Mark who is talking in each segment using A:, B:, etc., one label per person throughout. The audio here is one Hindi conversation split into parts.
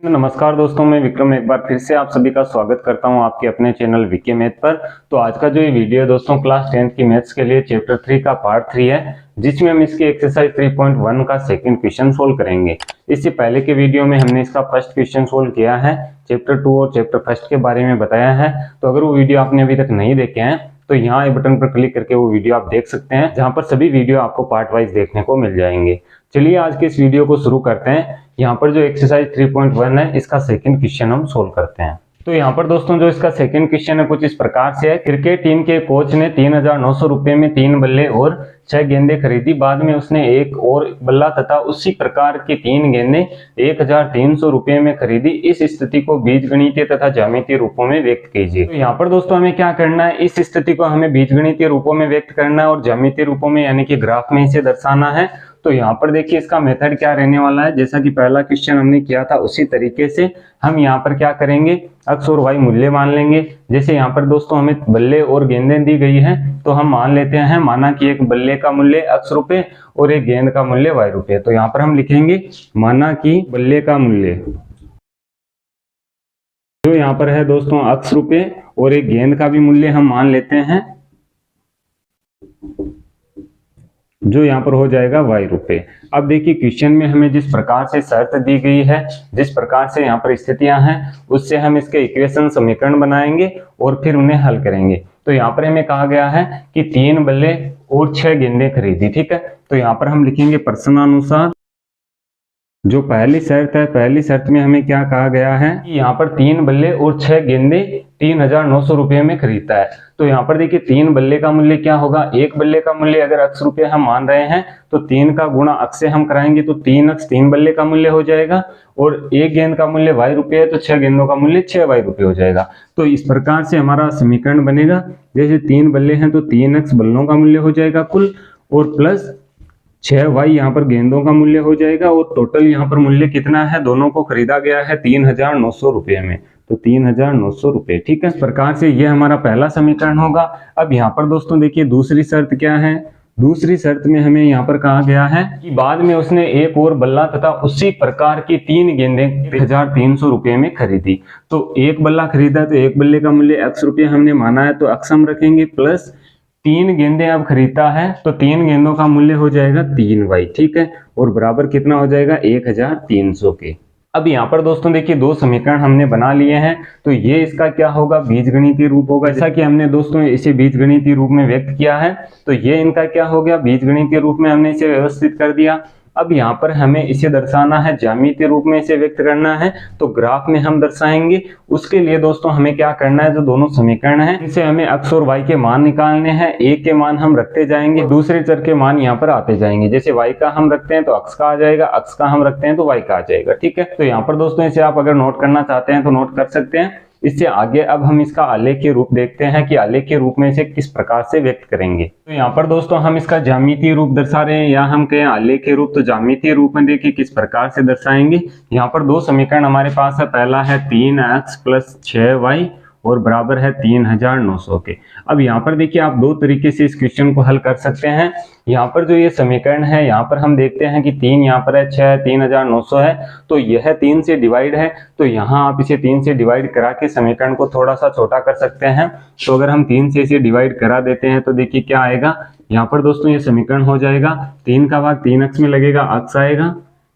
A: नमस्कार दोस्तों, मैं विक्रम एक बार फिर से आप सभी का स्वागत करता हूं आपके अपने चैनल वीके मैथ पर। तो आज का जो ये वीडियो है दोस्तों, क्लास 10th की मैथ्स के लिए चैप्टर 3 का पार्ट 3 है, जिसमें हम इसकी एक्सरसाइज 3.1 का सेकंड क्वेश्चन सोल्व करेंगे। इससे पहले के वीडियो में हमने इसका फर्स्ट क्वेश्चन सोल्व किया है, चैप्टर 2 और चैप्टर फर्स्ट के बारे में बताया है। तो अगर वो वीडियो आपने अभी तक नहीं देखे हैं तो यहाँ आई बटन पर क्लिक करके वो वीडियो आप देख सकते हैं, जहाँ पर सभी वीडियो आपको पार्ट वाइज देखने को मिल जाएंगे। चलिए आज के इस वीडियो को शुरू करते हैं। यहाँ पर जो एक्सरसाइज 3.1 है, इसका सेकंड क्वेश्चन हम सोल्व करते हैं। तो यहाँ पर दोस्तों जो इसका सेकंड क्वेश्चन है कुछ इस प्रकार से है। क्रिकेट टीम के कोच ने 3,900 रुपए में 3 बल्ले और 6 गेंदें खरीदी। बाद में उसने एक और बल्ला तथा उसी प्रकार की 3 गेंदें 1,300 रुपए में खरीदी। इस स्थिति को बीजगणितीय तथा ज्यामितीय रूपों में व्यक्त कीजिए। तो यहाँ पर दोस्तों हमें क्या करना है, इस स्थिति को हमें बीजगणितीय रूपों में व्यक्त करना है और ज्यामितीय रूपों में यानी कि ग्राफ में इसे दर्शाना है। तो यहाँ पर देखिए इसका मेथड क्या रहने वाला है, जैसा कि पहला क्वेश्चन हमने किया था उसी तरीके से हम यहाँ पर क्या करेंगे, एक्स और वाई मूल्य मान लेंगे। जैसे यहाँ पर दोस्तों हमें बल्ले और गेंदें दी गई हैं, तो हम मान लेते हैं, माना कि एक बल्ले का मूल्य x रुपए और एक गेंद का मूल्य y रुपए। तो यहाँ पर हम लिखेंगे माना कि बल्ले का मूल्य जो यहाँ पर है दोस्तों x रुपए और एक गेंद का भी मूल्य हम मान लेते हैं जो यहाँ पर हो जाएगा y रुपए। अब देखिए क्वेश्चन में हमें जिस प्रकार से शर्त दी गई है, जिस प्रकार से यहाँ पर स्थितियां हैं, उससे हम इसके इक्वेशन समीकरण बनाएंगे और फिर उन्हें हल करेंगे। तो यहाँ पर हमें कहा गया है कि 3 बल्ले और 6 गेंदें खरीदी, ठीक है। तो यहाँ पर हम लिखेंगे प्रश्नानुसार जो पहली शर्त है, पहली शर्त में हमें क्या कहा गया है कि यहाँ पर 3 बल्ले और 6 गेंदे 3,900 रुपए में खरीदता है। तो यहाँ पर देखिए 3 बल्ले का मूल्य क्या होगा, एक बल्ले का मूल्य अगर x रुपये हम मान रहे हैं तो 3 का गुणा x से हम कराएंगे तो 3x 3 बल्ले का मूल्य हो जाएगा, और एक गेंद का मूल्य y रुपये है तो 6 गेंदों का मूल्य 6y रुपये हो जाएगा। तो इस प्रकार से हमारा समीकरण बनेगा। जैसे 3 बल्ले हैं तो 3x बल्लों का मूल्य हो जाएगा कुल, और प्लस 6y यहाँ पर गेंदों का मूल्य हो जाएगा, और टोटल यहाँ पर मूल्य कितना है, दोनों को खरीदा गया है 3,900 रुपये में, तो 3,900 रुपये, ठीक है। इस प्रकार से ये हमारा पहला समीकरण होगा। अब यहाँ पर दोस्तों देखिए दूसरी शर्त क्या है, दूसरी शर्त में हमें यहाँ पर कहा गया है कि बाद में उसने एक और बल्ला तथा उसी प्रकार की 3 गेंदें 1,300 रुपये में खरीदी। तो एक बल्ला खरीदा तो एक बल्ले का मूल्य x रुपये हमने माना है तो x हम रखेंगे, प्लस 3 गेंदें अब खरीदता है तो 3 गेंदों का मूल्य हो जाएगा 3y, ठीक है, और बराबर कितना हो जाएगा 1,300 के। अब यहाँ पर दोस्तों देखिए 2 समीकरण हमने बना लिए हैं, तो ये इसका क्या होगा, बीजगणितीय रूप होगा। जैसा कि हमने दोस्तों इसे बीजगणितीय रूप में व्यक्त किया है, तो ये इनका क्या हो गया, बीजगणितीय रूप में हमने इसे व्यवस्थित कर दिया। अब यहाँ पर हमें इसे दर्शाना है, ज्यामितीय रूप में इसे व्यक्त करना है, तो ग्राफ में हम दर्शाएंगे। उसके लिए दोस्तों हमें क्या करना है, जो दोनों समीकरण हैं इनसे हमें x और y के मान निकालने हैं। एक के मान हम रखते जाएंगे, दूसरे चर के मान यहाँ पर आते जाएंगे। जैसे y का हम रखते हैं तो x का आ जाएगा, x का हम रखते हैं तो y का आ जाएगा, ठीक है। तो यहाँ पर दोस्तों इसे आप अगर नोट करना चाहते हैं तो नोट कर सकते हैं। इससे आगे अब हम इसका आलेखीय रूप देखते हैं कि आलेखीय रूप में इसे किस प्रकार से व्यक्त करेंगे। तो यहाँ पर दोस्तों हम इसका ज्यामितीय रूप दर्शा रहे हैं, या हम कहें आलेखीय रूप, तो ज्यामितीय रूप में देखिए किस प्रकार से दर्शाएंगे। यहाँ पर 2 समीकरण हमारे पास है, पहला है 3x + 6y और बराबर है 3,900 के। अब यहाँ पर देखिए आप 2 तरीके से इस क्वेश्चन को हल कर सकते हैं। यहाँ पर जो ये समीकरण है, यहाँ पर हम देखते हैं कि 3 यहाँ पर है, 6 3,900 है, तो यह 3 से डिवाइड है, तो यहाँ आप इसे 3 से डिवाइड करा के समीकरण को थोड़ा सा छोटा कर सकते हैं। तो अगर हम 3 से इसे डिवाइड करा देते हैं तो देखिए क्या आएगा, यहाँ पर दोस्तों ये समीकरण हो जाएगा, 3 का भाग 3x में लगेगा, x आएगा,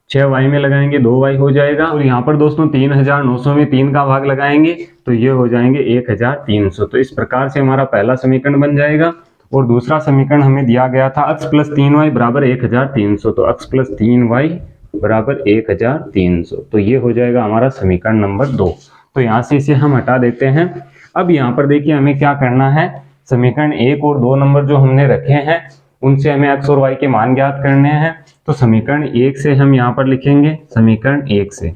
A: 6y में लगाएंगे 2y हो जाएगा, और यहाँ पर दोस्तों 3,900 में 3 का भाग लगाएंगे तो ये हो जाएंगे 1,300। तो इस प्रकार से हमारा पहला समीकरण बन जाएगा। और दूसरा समीकरण हमें दिया गया था x + 3y बराबर 1,300, तो x + 3y बराबर 1,300, तो ये हो जाएगा हमारा समीकरण नंबर 2। तो यहाँ से इसे हम हटा देते हैं। अब यहाँ पर देखिए हमें क्या करना है, समीकरण 1 और 2 नंबर जो हमने रखे हैं उनसे हमें x और y के मान ज्ञात करने हैं। तो समीकरण 1 से हम यहाँ पर लिखेंगे, समीकरण 1 से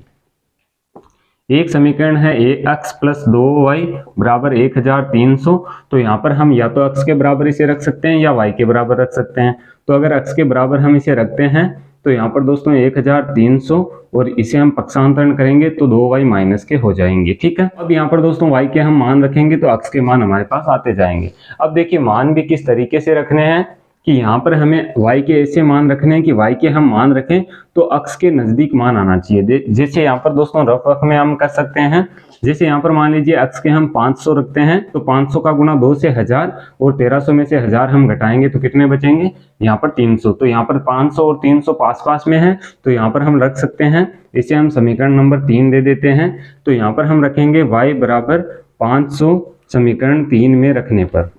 A: एक समीकरण है x + 2y बराबर 1,300। तो यहाँ पर हम या तो x के बराबर इसे रख सकते हैं या y के बराबर रख सकते हैं। तो अगर x के बराबर हम इसे रखते हैं तो यहाँ पर दोस्तों 1,300, और इसे हम पक्षांतरण करेंगे तो 2y माइनस के हो जाएंगे, ठीक है। अब यहाँ पर दोस्तों y के हम मान रखेंगे तो x के मान हमारे पास आते जाएंगे। अब देखिए मान भी किस तरीके से रखने हैं, कि यहाँ पर हमें y के ऐसे मान रखने हैं कि y के हम मान रखें तो अक्ष के नजदीक मान आना चाहिए। जैसे यहाँ पर दोस्तों रफ वर्क में हम कर सकते हैं, जैसे यहाँ पर मान लीजिए अक्ष के हम 500 रखते हैं तो 500 का गुना 2 से 1000 और 1300 में से 1000 हम घटाएंगे तो कितने बचेंगे, यहाँ पर 300। तो यहाँ पर 500 और 300 पास पास में है तो यहाँ पर हम रख सकते हैं, इसे हम समीकरण नंबर 3 दे देते हैं। तो यहाँ पर हम रखेंगे y बराबर 500 समीकरण 3 में रखने पर।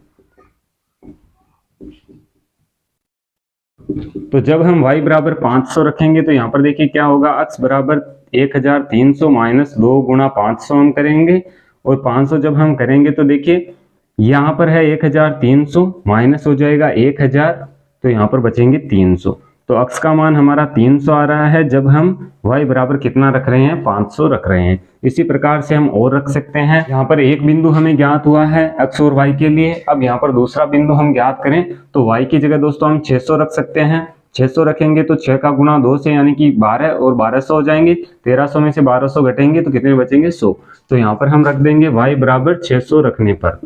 A: तो जब हम y बराबर 500 रखेंगे तो यहाँ पर देखिए क्या होगा, अक्ष बराबर 1300 माइनस 2 गुणा 500 हम करेंगे और 500 जब हम करेंगे तो देखिए यहाँ पर है 1300 माइनस हो जाएगा 1000 तो यहाँ पर बचेंगे 300। तो अक्ष का मान हमारा 300 आ रहा है जब हम y बराबर कितना रख रहे हैं, 500 रख रहे हैं। इसी प्रकार से हम और रख सकते हैं। यहाँ पर एक बिंदु हमें ज्ञात हुआ है x और y के लिए। अब यहाँ पर दूसरा बिंदु हम ज्ञात करें तो y की जगह दोस्तों हम 600 रख सकते हैं। 600 रखेंगे तो 6 का गुणा 2 से यानी कि 12 और 1200 हो जाएंगे। 1300 में से 1200 घटेंगे तो कितने बचेंगे, 100। तो यहाँ पर हम रख देंगे y बराबर 600 रखने पर।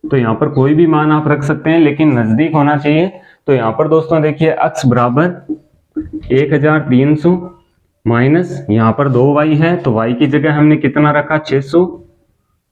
A: तो यहाँ पर कोई भी मान आप रख सकते हैं लेकिन नजदीक होना चाहिए। तो यहाँ पर दोस्तों देखिए अक्ष बराबर 1300 माइनस यहाँ पर 2y है तो y की जगह हमने कितना रखा, 600।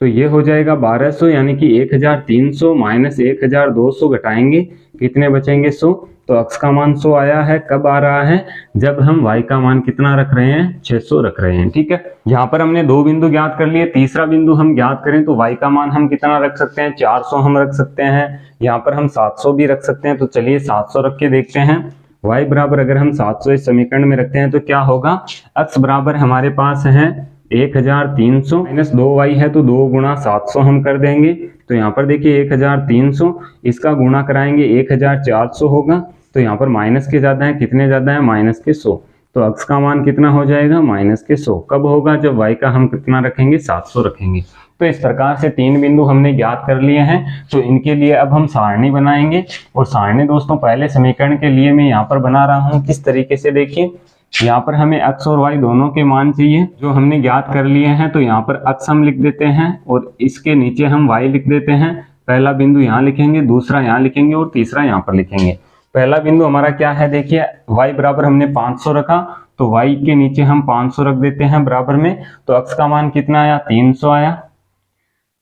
A: तो ये हो जाएगा 1200 यानी कि 1300 माइनस 1200 घटाएंगे कितने बचेंगे, 100। तो अक्ष का मान 100 आया है। कब आ रहा है, जब हम y का मान कितना रख रहे हैं, 600 रख रहे हैं। ठीक है, यहाँ पर हमने 2 बिंदु ज्ञात कर लिए। तीसरा बिंदु हम ज्ञात करें तो y का मान हम कितना रख सकते हैं, 400 हम रख सकते हैं। यहाँ पर हम 700 भी रख सकते हैं। तो चलिए 700 रख के देखते हैं। y बराबर अगर हम 700 इस समीकरण में रखते हैं तो क्या होगा, अक्ष बराबर हमारे पास है 1300 माइनस 2y है तो 2 गुणा 700 हम कर देंगे। तो यहाँ पर देखिए 1300 इसका गुणा कराएंगे 1400 होगा। तो यहाँ पर माइनस के ज्यादा है, कितने ज्यादा है, माइनस के 100। तो अक्ष का मान कितना हो जाएगा, माइनस के 100। कब होगा, जब y का हम कितना रखेंगे, 700 रखेंगे। तो इस प्रकार से 3 बिंदु हमने ज्ञात कर लिए हैं। तो इनके लिए अब हम सारणी बनाएंगे और सारणी दोस्तों पहले समीकरण के लिए मैं यहाँ पर बना रहा हूँ। किस तरीके से, देखिए यहाँ पर हमें x और y दोनों के मान चाहिए जो हमने ज्ञात कर लिए हैं। तो यहाँ पर x हम लिख देते हैं और इसके नीचे हम y लिख देते हैं। पहला बिंदु यहाँ लिखेंगे, दूसरा यहाँ लिखेंगे और तीसरा यहाँ पर लिखेंगे। पहला बिंदु हमारा क्या है, देखिए y बराबर हमने 500 रखा तो y के नीचे हम 500 रख देते हैं बराबर में। तो x का मान कितना आया, 300 आया।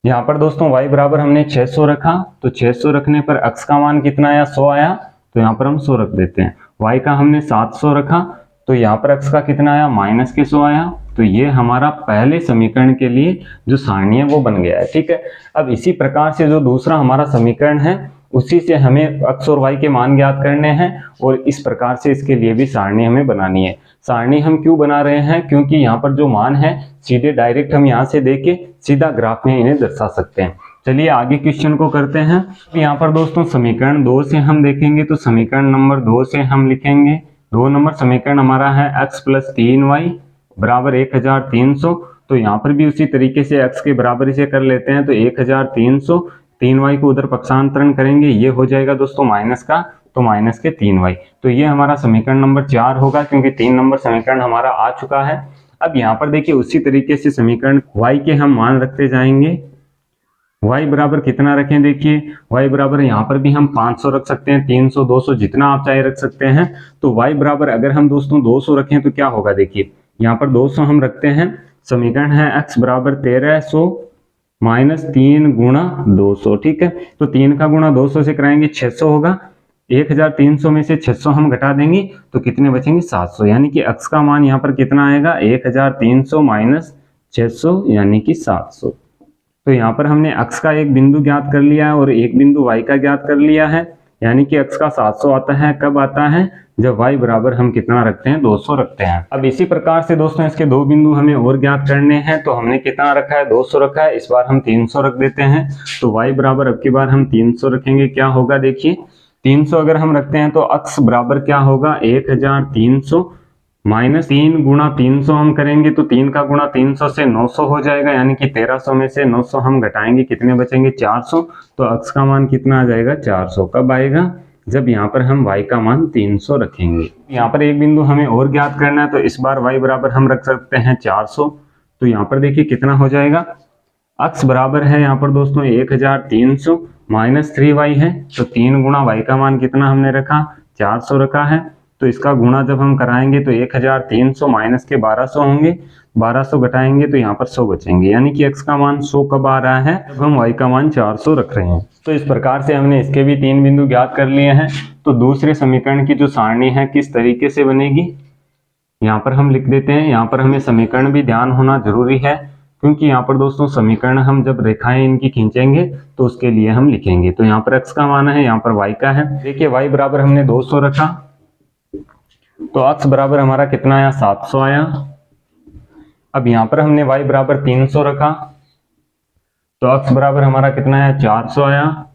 A: यहाँ पर दोस्तों y बराबर हमने 600 रखा तो 600 रखने पर x का मान कितना आया, 100 आया। तो यहाँ पर हम 100 रख देते हैं। y का हमने 700 रखा तो यहाँ पर x का कितना आया, माइनस के 100 आया। तो ये हमारा पहले समीकरण के लिए जो सारणी है वो बन गया है। ठीक है, अब इसी प्रकार से जो दूसरा हमारा समीकरण है उसी से हमें x और y के मान ज्ञात करने हैं और इस प्रकार से इसके लिए भी सारणी हमें बनानी है। सारणी हम क्यों बना रहे हैं, क्योंकि यहाँ पर जो मान है सीधे डायरेक्ट हम यहाँ से देके सीधा ग्राफ में इन्हें दर्शा सकते हैं। चलिए आगे क्वेश्चन को करते हैं। यहाँ पर दोस्तों समीकरण 2 से हम देखेंगे तो समीकरण नंबर 2 से हम लिखेंगे, 2 नंबर समीकरण हमारा है x प्लस 3y बराबर 1300। तो यहाँ पर भी उसी तरीके से x के बराबर इसे कर लेते हैं। तो 1300 3y को उधर पक्षांतरण करेंगे, ये हो जाएगा दोस्तों माइनस का, तो माइनस के 3y। तो ये हमारा समीकरण नंबर 4 होगा क्योंकि 3 नंबर समीकरण हमारा आ चुका है। अब यहाँ पर देखिए उसी तरीके से समीकरण y के हम मान रखते जाएंगे। y बराबर कितना रखें, देखिए y बराबर यहाँ पर भी हम 500 रख सकते हैं, 300 200 जितना आप चाहे रख सकते हैं। तो y बराबर अगर हम दोस्तों 200 रखें तो क्या होगा, देखिए यहाँ पर 200 हम रखते हैं। समीकरण है x बराबर 1300 माइनस 3 गुणा 200। ठीक है, तो 3 का गुणा 200 से कराएंगे 600 होगा। 1300 में से 600 हम घटा देंगे तो कितने बचेंगे, 700। यानी कि x का मान यहाँ पर कितना आएगा, 1300 माइनस 600 यानी कि 700। तो यहाँ पर हमने x का एक बिंदु ज्ञात कर लिया है और एक बिंदु y का ज्ञात कर लिया है। यानी कि x का 700 आता है, कब आता है, जब y बराबर हम कितना रखते हैं, 200 रखते हैं। अब इसी प्रकार से दोस्तों इसके 2 बिंदु हमें और ज्ञात करने हैं। तो हमने कितना रखा है, 200 रखा है, इस बार हम 300 रख देते हैं। तो y बराबर अब की बार हम 300 रखेंगे, क्या होगा, देखिए 300 अगर हम रखते हैं तो x बराबर क्या होगा, 1300 माइनस 3 गुणा 300 हम करेंगे तो 3 का गुणा 300 से 900 हो जाएगा। यानी कि 1300 में से 900 हम घटाएंगे, कितने बचेंगे, 400। तो x का मान कितना आ जाएगा, 400। कब आएगा, जब यहाँ पर हम y का मान 300 रखेंगे। यहाँ पर एक बिंदु हमें और ज्ञात करना है तो इस बार y बराबर हम रख सकते हैं 400। तो यहाँ पर देखिए कितना हो जाएगा, x बराबर है यहाँ पर दोस्तों 1300 -3y है, तो 3 गुणा y का मान कितना हमने रखा, 400 रखा है। तो इसका गुणा जब हम कराएंगे तो 1300 माइनस के 1200 होंगे, 1200 घटाएंगे तो यहाँ पर 100 बचेंगे, यानी कि x का मान 100 कब आ रहा है, जब हम y का मान 400 रख रहे हैं। तो इस प्रकार से हमने इसके भी 3 बिंदु ज्ञात कर लिए हैं। तो दूसरे समीकरण की जो सारणी है किस तरीके से बनेगी, यहाँ पर हम लिख देते हैं। यहाँ पर हमें समीकरण भी ध्यान होना जरूरी है, क्योंकि यहाँ पर दोस्तों समीकरण हम जब रेखाएं इनकी खींचेंगे तो उसके लिए हम लिखेंगे। तो यहाँ पर x का मान है, यहाँ पर y का है। देखिए y बराबर हमने 200 रखा, तो x बराबर हमारा कितना आया, 700 आया। अब यहाँ पर हमने y बराबर 300 रखा, तो x बराबर हमारा कितना आया, 400 आया।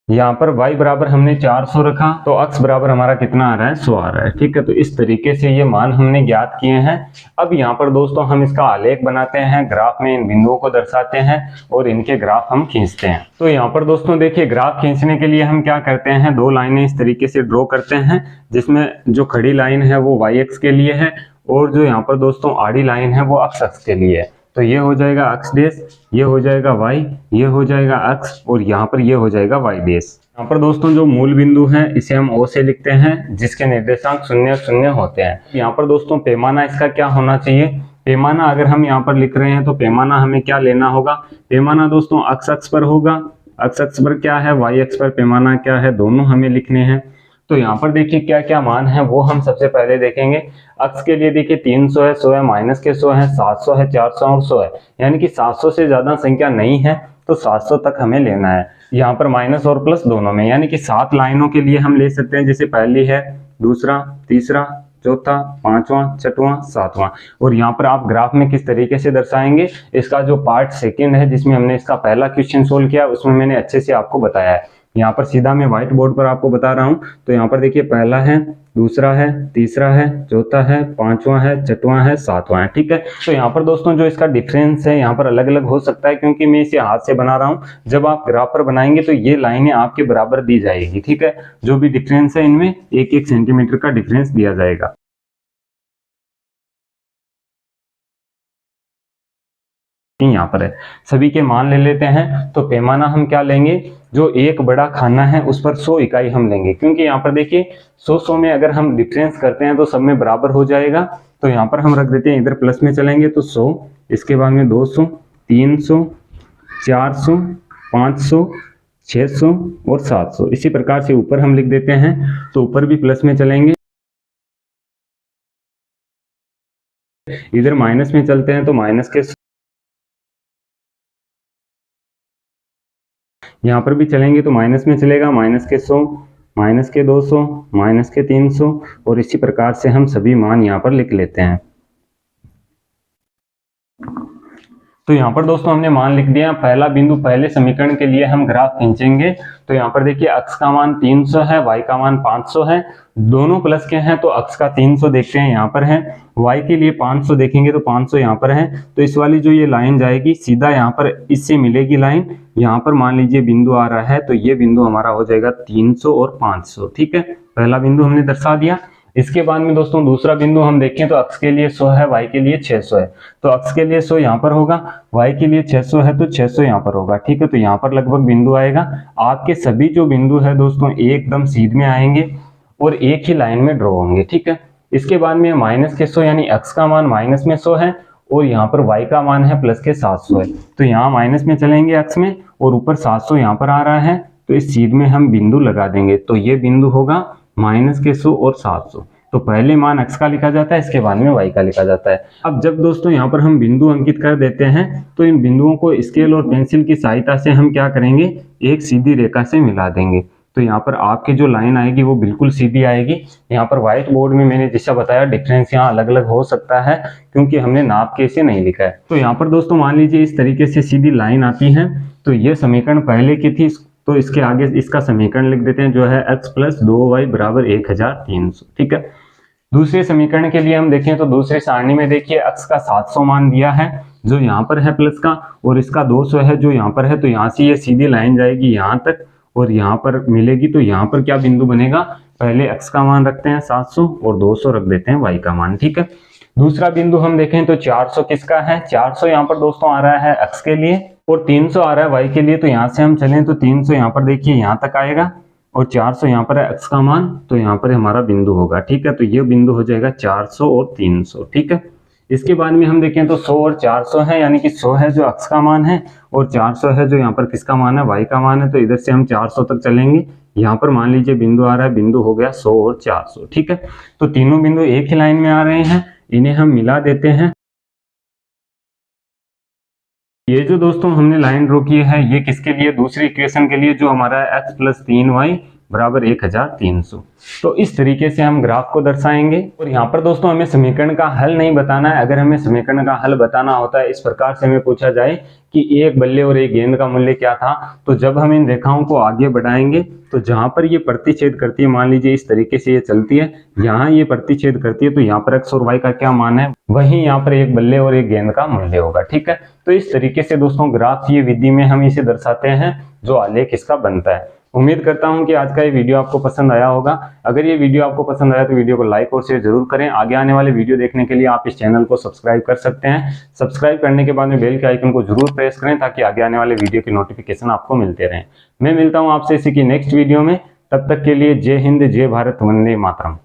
A: यहाँ पर y बराबर हमने 400 रखा, तो x बराबर हमारा कितना आ रहा है, 100 आ रहा है। ठीक है, तो इस तरीके से ये मान हमने ज्ञात किए हैं। अब यहाँ पर दोस्तों हम इसका आलेख बनाते हैं, ग्राफ में इन बिंदुओं को दर्शाते हैं और इनके ग्राफ हम खींचते हैं। तो यहाँ पर दोस्तों देखिए, ग्राफ खींचने के लिए हम क्या करते हैं, 2 लाइनें इस तरीके से ड्रॉ करते हैं, जिसमें जो खड़ी लाइन है वो y अक्ष के लिए है और जो यहाँ पर दोस्तों आड़ी लाइन है वो x अक्ष के लिए है। तो ये हो जाएगा x डैश, ये हो जाएगा y, ये हो जाएगा x और यहाँ पर ये हो जाएगा y डैश। यहाँ पर दोस्तों जो मूल बिंदु है इसे हम O से लिखते हैं, जिसके निर्देशांक 0 0 होते हैं। यहाँ पर दोस्तों पैमाना इसका क्या होना चाहिए, पैमाना अगर हम यहाँ पर लिख रहे हैं तो पैमाना हमें क्या लेना होगा, पैमाना दोस्तों x अक्ष पर होगा। x अक्ष पर क्या है, y अक्ष पर पैमाना क्या है, दोनों हमें लिखने हैं। तो यहाँ पर देखिए क्या क्या मान है वो हम सबसे पहले देखेंगे। अक्ष के लिए देखिए 300 है, 100 है, माइनस के 100 है, 700 है, 400 और 100 है, यानी कि 700 से ज्यादा संख्या नहीं है तो 700 तक हमें लेना है। यहाँ पर माइनस और प्लस दोनों में, यानी कि 7 लाइनों के लिए हम ले सकते हैं, जैसे पहली है, दूसरा, तीसरा, चौथा, पांचवा, छठवां, सातवां। और यहाँ पर आप ग्राफ में किस तरीके से दर्शाएंगे, इसका जो पार्ट सेकंड है जिसमें हमने इसका पहला क्वेश्चन सोल्व किया उसमें मैंने अच्छे से आपको बताया है। यहाँ पर सीधा मैं व्हाइट बोर्ड पर आपको बता रहा हूँ। तो यहाँ पर देखिए पहला है, दूसरा है, तीसरा है, चौथा है, पांचवा है, छठवां है, सातवां है। ठीक है, तो यहाँ पर दोस्तों जो इसका डिफरेंस है यहाँ पर अलग अलग हो सकता है, क्योंकि मैं इसे हाथ से बना रहा हूँ। जब आप ग्राफ पर बनाएंगे तो ये लाइनें आपके बराबर दी जाएगी। ठीक है, जो भी डिफरेंस है इनमें 1-1 सेंटीमीटर का डिफरेंस दिया जाएगा। यहाँ पर है, सभी के मान ले लेते हैं। तो पैमाना हम क्या लेंगे, जो एक बड़ा खाना है उस पर 100 इकाई हम लेंगे, क्योंकि यहाँ पर देखिए 100 में अगर हम डिफरेंस करते हैं तो सब में बराबर हो जाएगा। तो यहाँ पर हम रख देते हैं, इधर प्लस में चलेंगे तो 100, इसके बाद में 200, 300, 400, 500, 600 और 700। इसी प्रकार से ऊपर हम लिख देते हैं, तो ऊपर भी प्लस में चलेंगे, इधर माइनस में चलते हैं तो माइनस के, यहाँ पर भी चलेंगे तो माइनस में चलेगा, माइनस के 100, माइनस के 200, माइनस के 300 और इसी प्रकार से हम सभी मान यहाँ पर लिख लेते हैं। तो यहाँ पर दोस्तों हमने मान लिख दिया। पहला बिंदु, पहले समीकरण के लिए हम ग्राफ खींचेंगे। तो यहाँ पर देखिए x का मान 300 है, y का मान 500 है, दोनों प्लस के हैं तो x का 300 देखते हैं यहाँ पर है, y के लिए 500 देखेंगे तो 500 यहाँ पर है। तो इस वाली जो ये लाइन जाएगी सीधा यहाँ पर इससे मिलेगी लाइन, यहाँ पर मान लीजिए बिंदु आ रहा है, तो ये बिंदु हमारा हो जाएगा 300 और 500। ठीक है, पहला बिंदु हमने दर्शा दिया। इसके बाद में दोस्तों दूसरा बिंदु हम देखें तो x के लिए 100 है, y के लिए 600 है। तो x के लिए 100 यहाँ पर होगा, y के लिए 600 है तो 600 यहाँ पर होगा। ठीक है, तो यहाँ पर लगभग बिंदु आएगा। आपके सभी जो बिंदु है दोस्तों एकदम सीध में आएंगे और एक ही लाइन में ड्रॉ होंगे। ठीक है, इसके बाद में माइनस के 100, यानी x का मान माइनस में 100 है और यहाँ पर y का मान है प्लस के 700 है। तो यहाँ माइनस में चलेंगे x में और ऊपर 700 यहाँ पर आ रहा है, तो इस सीध में हम बिंदु लगा देंगे। तो ये बिंदु होगा माइनस के 100 और 700। तो पहले मान x का लिखा जाता है, इसके बाद में y का लिखा जाता है। अब जब दोस्तों यहाँ पर हम बिंदु अंकित कर देते हैं तो इन बिंदुओं को स्केल और पेंसिल की सहायता से हम क्या करेंगे, एक सीधी रेखा से मिला देंगे। तो यहाँ पर आपकी जो लाइन आएगी वो बिल्कुल सीधी आएगी। यहाँ पर व्हाइट बोर्ड में मैंने जैसा बताया डिफरेंस यहाँ अलग अलग हो सकता है, क्योंकि हमने नाप के इसे नहीं लिखा है। तो यहाँ पर दोस्तों मान लीजिए इस तरीके से सीधी लाइन आती है। तो ये समीकरण पहले की थी, तो इसके आगे इसका समीकरण लिख देते हैं, जो है x प्लस 2y बराबर 1300। ठीक है, दूसरे समीकरण के लिए हम देखें तो दूसरे सारणी में देखिए x का 700 मान दिया है जो यहाँ पर है प्लस का, और इसका 200 है जो यहाँ पर है। तो यहाँ से ये सीधी लाइन जाएगी यहाँ तक और यहाँ पर मिलेगी। तो यहाँ पर क्या बिंदु बनेगा, पहले x का मान रखते हैं 700 और 200 रख देते हैं y का मान। ठीक है, दूसरा बिंदु हम देखें तो 400 किसका है, 400 यहाँ पर दोस्तों आ रहा है x के लिए, और 300 आ रहा है y के लिए, तो यहाँ से हम चलें तो 300 यहाँ पर देखिए यहाँ तक आएगा और 400 यहाँ पर है x का मान, तो यहाँ पर हमारा बिंदु होगा। ठीक है, तो ये बिंदु हो जाएगा 400 और 300। ठीक है, इसके बाद में हम देखें तो 100 और 400 है, यानी कि 100 है जो x का मान है और 400 है जो यहाँ पर किसका मान है, y का मान है। तो इधर से हम 400 तक चलेंगे, यहाँ पर मान लीजिए बिंदु आ रहा है, बिंदु हो गया 100 और 400। ठीक है, तो तीनों बिंदु एक ही लाइन में आ रहे हैं, इन्हें हम मिला देते हैं। ये जो दोस्तों हमने लाइन ड्रॉ की है ये किसके लिए, दूसरी इक्वेशन के लिए जो हमारा x + 3y बराबर 1300। तो इस तरीके से हम ग्राफ को दर्शाएंगे। और यहाँ पर दोस्तों हमें समीकरण का हल नहीं बताना है। अगर हमें समीकरण का हल बताना होता है, इस प्रकार से हमें पूछा जाए कि एक बल्ले और एक गेंद का मूल्य क्या था, तो जब हम इन रेखाओं को आगे बढ़ाएंगे तो जहां पर ये प्रतिच्छेद करती है, मान लीजिए इस तरीके से ये चलती है, यहाँ ये प्रतिच्छेद करती है, तो यहाँ पर x और y का क्या मान है, वहीं यहाँ पर एक बल्ले और एक गेंद का मूल्य होगा। ठीक है, तो इस तरीके से दोस्तों ग्राफ ये विधि में हम इसे दर्शाते हैं जो आलेख इसका बनता है। उम्मीद करता हूं कि आज का ये वीडियो आपको पसंद आया होगा। अगर ये वीडियो आपको पसंद आया तो वीडियो को लाइक और शेयर जरूर करें। आगे आने वाले वीडियो देखने के लिए आप इस चैनल को सब्सक्राइब कर सकते हैं। सब्सक्राइब करने के बाद में बेल के आइकन को जरूर प्रेस करें ताकि आगे आने वाले वीडियो की नोटिफिकेशन आपको मिलते रहें। मैं मिलता हूं आपसे इसी की नेक्स्ट वीडियो में, तब तक के लिए जय हिंद, जय भारत, वंदे मातरम।